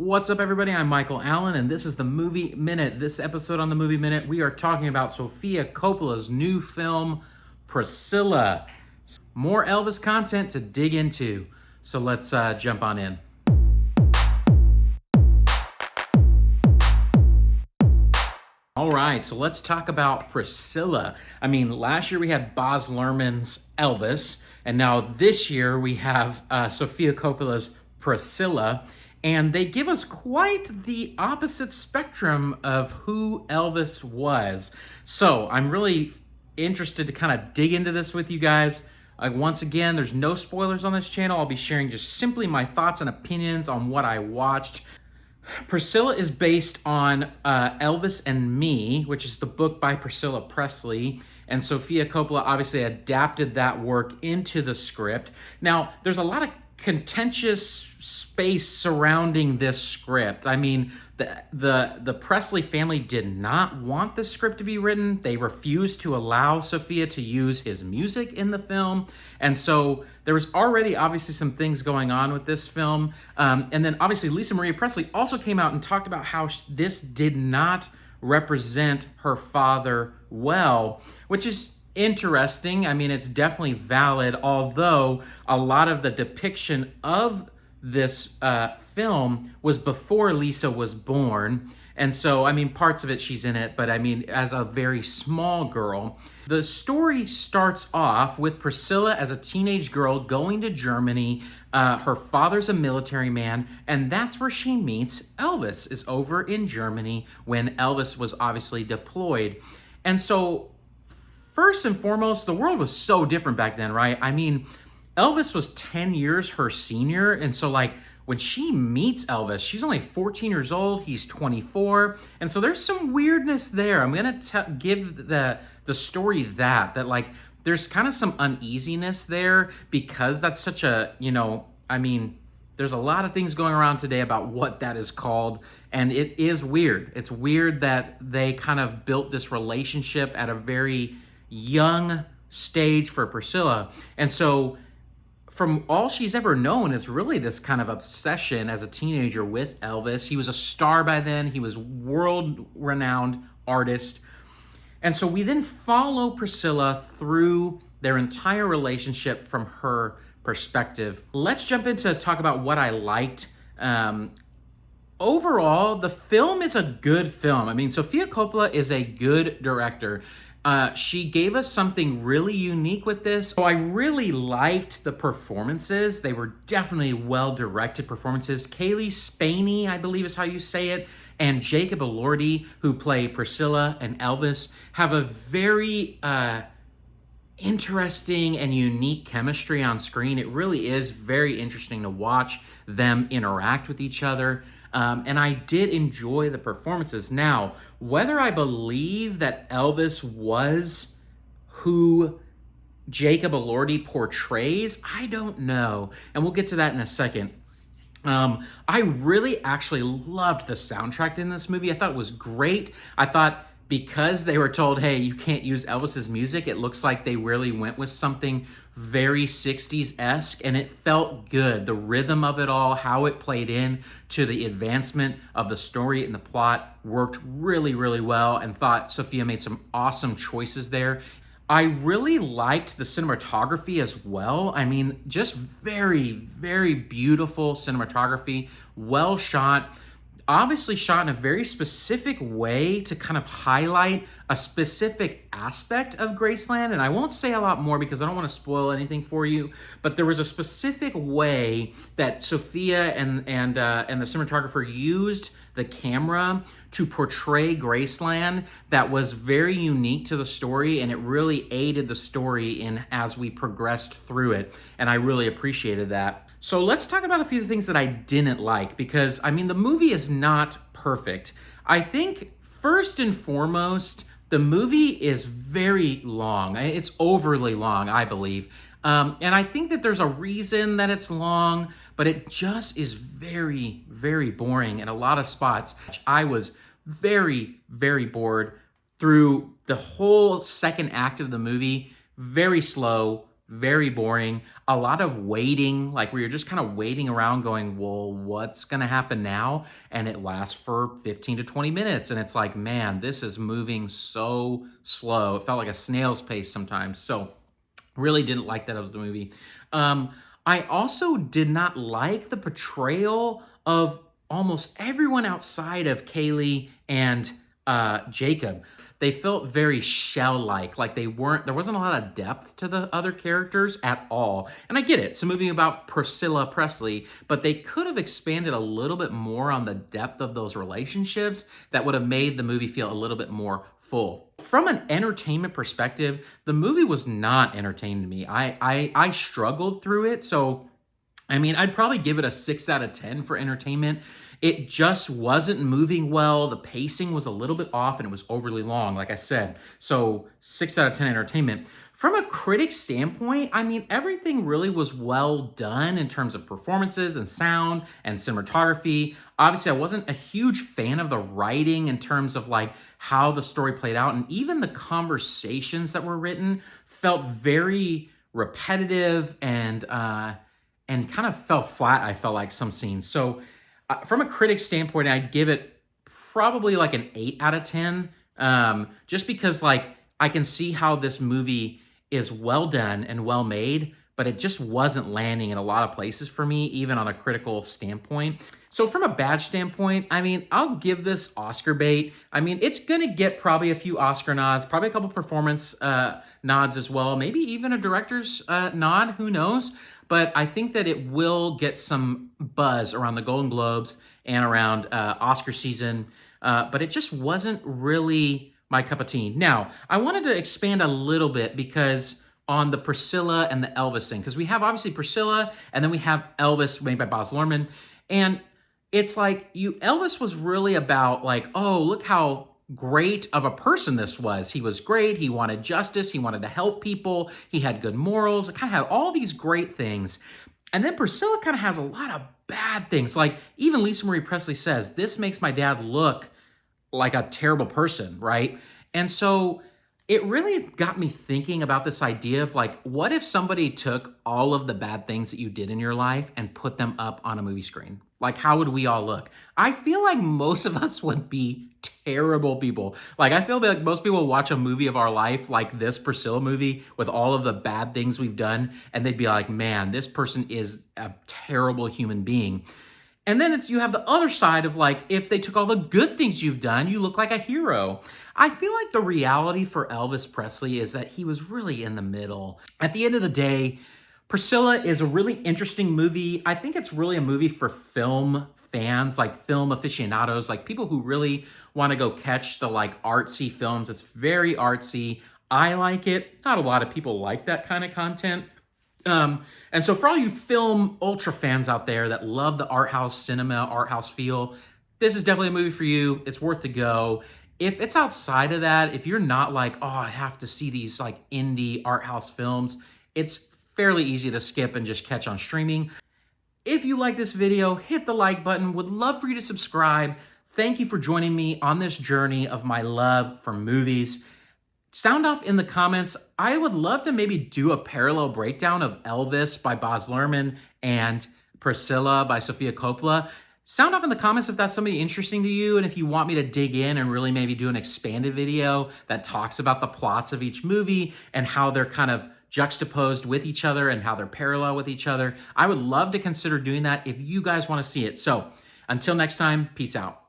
What's up, everybody? I'm Michael Allen, and this is the Movie Minute. This episode on the Movie Minute, we are talking about Sofia Coppola's new film, Priscilla. More Elvis content to dig into, so let's jump on in. All right, so let's talk about Priscilla. I mean, last year we had Baz Luhrmann's Elvis, and now this year we have Sofia Coppola's Priscilla. And they give us quite the opposite spectrum of who Elvis was. So I'm really interested to kind of dig into this with you guys. Once again, there's no spoilers on this channel. I'll be sharing just simply my thoughts and opinions on what I watched. Priscilla is based on Elvis and Me, which is the book by Priscilla Presley. And Sofia Coppola obviously adapted that work into the script. Now, there's a lot of contentious space surrounding this script. I mean, the Presley family did not want the script to be written. They refused to allow Sofia to use his music in the film. And so there was already obviously some things going on with this film. And then obviously Lisa Marie Presley also came out and talked about how this did not represent her father well, which is interesting. I mean, it's definitely valid, although a lot of the depiction of this film was before Lisa was born. And so, I mean, parts of it, she's in it, but I mean, as a very small girl. The story starts off with Priscilla as a teenage girl going to Germany. Her father's a military man, and that's where she meets Elvis, is over in Germany when Elvis was obviously deployed. And so, first and foremost, the world was so different back then, right? I mean, Elvis was 10 years her senior, and so like when she meets Elvis, she's only 14 years old, he's 24, and so there's some weirdness there. I'm gonna give the story that like there's kind of some uneasiness there because that's such a, I mean, there's a lot of things going around today about what that is called, and it is weird. It's weird that they kind of built this relationship at a very young stage for Priscilla. And so from all she's ever known is really this kind of obsession as a teenager with Elvis. He was a star by then. He was world-renowned artist. And so we then follow Priscilla through their entire relationship from her perspective. Let's jump into talk about what I liked. Overall, the film is a good film. I mean, Sofia Coppola is a good director. She gave us something really unique with this. So I really liked the performances. They were definitely well-directed performances. Cailee, Spaeny, I believe is how you say it, and Jacob Elordi, who play Priscilla and Elvis, have a very interesting and unique chemistry on screen. It really is very interesting to watch them interact with each other. And I did enjoy the performances. Now, whether I believe that Elvis was who Jacob Elordi portrays, I don't know. And we'll get to that in a second. I really actually loved the soundtrack in this movie. I thought it was great. I thought because they were told, hey, you can't use Elvis's music, it looks like they really went with something very 60s-esque, and it felt good. The rhythm of it all, how it played in to the advancement of the story and the plot worked really, really well, and thought Sofia made some awesome choices there. I really liked the cinematography as well. I mean, just very, very beautiful cinematography, well shot. Obviously shot in a very specific way to kind of highlight a specific aspect of Graceland. And I won't say a lot more because I don't want to spoil anything for you, but there was a specific way that Sofia and the cinematographer used the camera to portray Graceland that was very unique to the story, and it really aided the story in as we progressed through it. And I really appreciated that. So let's talk about a few things that I didn't like, because, I mean, the movie is not perfect. I think, first and foremost, the movie is very long. It's overly long, I believe. And I think that there's a reason that it's long, but it just is very, very boring in a lot of spots. I was very, very bored through the whole second act of the movie. Very slow, very boring. A lot of waiting, like where you're just kind of waiting around going, well, what's going to happen now? And it lasts for 15 to 20 minutes. And it's like, man, this is moving so slow. It felt like a snail's pace sometimes. So really didn't like that of the movie. I also did not like the portrayal of almost everyone outside of Cailee and Jacob. They felt very shell-like, like there wasn't a lot of depth to the other characters at all. And I get it, it's a movie about Priscilla Presley, but they could have expanded a little bit more on the depth of those relationships that would have made the movie feel a little bit more full. From an entertainment perspective, the movie was not entertaining to me. I struggled through it, so I mean, I'd probably give it a 6 out of 10 for entertainment. It just wasn't moving well. The pacing was a little bit off and it was overly long, like I said. So 6 out of 10 entertainment. From a critic standpoint, I mean, everything really was well done in terms of performances and sound and cinematography. Obviously, I wasn't a huge fan of the writing in terms of like how the story played out, and even the conversations that were written felt very repetitive and kind of fell flat, I felt like, some scenes. So from a critic standpoint, I'd give it probably like an 8 out of 10, just because like I can see how this movie is well done and well made, but it just wasn't landing in a lot of places for me, even on a critical standpoint. So from a badge standpoint, I mean, I'll give this Oscar bait. I mean, it's gonna get probably a few Oscar nods, probably a couple performance nods as well, maybe even a director's nod, who knows? But I think that it will get some buzz around the Golden Globes and around Oscar season, but it just wasn't really my cup of tea. Now, I wanted to expand a little bit because on the Priscilla and the Elvis thing, because we have obviously Priscilla and then we have Elvis made by Baz Luhrmann, and it's like Elvis was really about like, oh, look how great of a person this was. He was great. He wanted justice. He wanted to help people. He had good morals. It kind of had all these great things. And then Priscilla kind of has a lot of bad things. Like even Lisa Marie Presley says, this makes my dad look like a terrible person, right? And so it really got me thinking about this idea of like, what if somebody took all of the bad things that you did in your life and put them up on a movie screen? Like, how would we all look? I feel like most of us would be terrible people. Like, I feel like most people watch a movie of our life, like this Priscilla movie, with all of the bad things we've done, and they'd be like, man, this person is a terrible human being. And then you have the other side of like, if they took all the good things you've done, you look like a hero. I feel like the reality for Elvis Presley is that he was really in the middle. At the end of the day, Priscilla is a really interesting movie. I think it's really a movie for film fans, like film aficionados, like people who really want to go catch the like artsy films. It's very artsy. I like it. Not a lot of people like that kind of content. And so for all you film ultra fans out there that love the art house cinema, art house feel, this is definitely a movie for you. It's worth to go. If it's outside of that, if you're not like, oh, I have to see these like indie art house films, it's fairly easy to skip and just catch on streaming. If you like this video, hit the like button. Would love for you to subscribe. Thank you for joining me on this journey of my love for movies. Sound off in the comments. I would love to maybe do a parallel breakdown of Elvis by Baz Luhrmann and Priscilla by Sofia Coppola. Sound off in the comments if that's something interesting to you, and if you want me to dig in and really maybe do an expanded video that talks about the plots of each movie and how they're kind of juxtaposed with each other and how they're parallel with each other. I would love to consider doing that if you guys want to see it. So until next time, peace out.